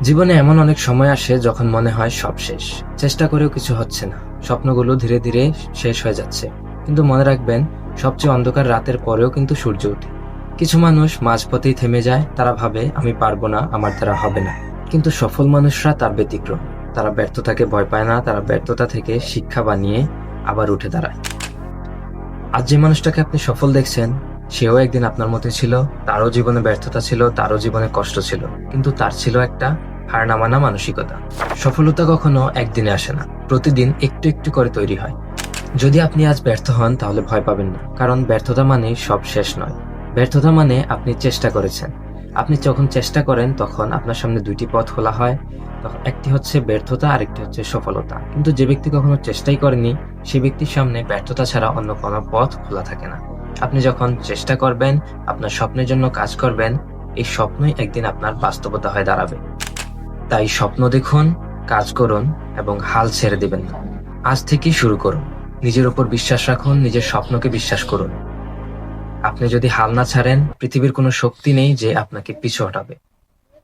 জীবনে এমন অনেক সময় আসে যখন মনে হয় সব শেষ, চেষ্টা করেও কিছু হচ্ছে না, স্বপ্নগুলো ধীরে ধীরে শেষ হয়ে যাচ্ছে। কিন্তু মনে রাখবেন, সবচেয়ে অন্ধকার রাতের পরেও কিন্তু সূর্য ওঠে। কিছু মানুষ মাঝপথেই থেমে যায়, তারা ভাবে আমি পারবো না, আমার দ্বারা হবে না। কিন্তু সফল মানুষরা তার ব্যতিক্রম। তারা ব্যর্থতাকে ভয় পায় না, তারা ব্যর্থতা থেকে শিক্ষা বানিয়ে আবার উঠে দাঁড়ায়। আজ যে মানুষটাকে আপনি সফল দেখছেন, সেও একদিন আপনার মতো ছিল। তারও জীবনে ব্যর্থতা ছিল, তারও জীবনে কষ্ট ছিল, কিন্তু তার ছিল একটা হার না মানা মানসিকতা। সফলতা কখনো একদিনে আসে না, প্রতিদিন একটু একটু করে তৈরি হয়। যদি আপনি আজ ব্যর্থ হন, তাহলে ভয় পাবেন না, কারণ ব্যর্থতা মানে সব শেষ নয়। ব্যর্থতা মানে আপনি চেষ্টা করেছেন। আপনি যখন চেষ্টা করেন, তখন আপনার সামনে দুইটি পথ খোলা হয়। তখন একটি হচ্ছে ব্যর্থতা, আরেকটি হচ্ছে সফলতা। কিন্তু যে ব্যক্তি কখনো চেষ্টাই করেনি, সে ব্যক্তির সামনে ব্যর্থতা ছাড়া অন্য কোনো পথ খোলা থাকে না। আপনি যখন চেষ্টা করবেন, আপনার স্বপ্নের জন্য কাজ করবেন, এই স্বপ্নই একদিন আপনার বাস্তবতা হয়ে দাঁড়াবে। তাই স্বপ্ন দেখুন, কাজ করুন এবং হাল ছেড়ে দেবেন না। আজ থেকেই শুরু করুন। নিজের উপর বিশ্বাস রাখুন, নিজের স্বপ্নকে বিশ্বাস করুন। আপনি যদি হাল না ছাড়েন, পৃথিবীর কোনো শক্তি নেই যে আপনাকে পিছু হটাবে।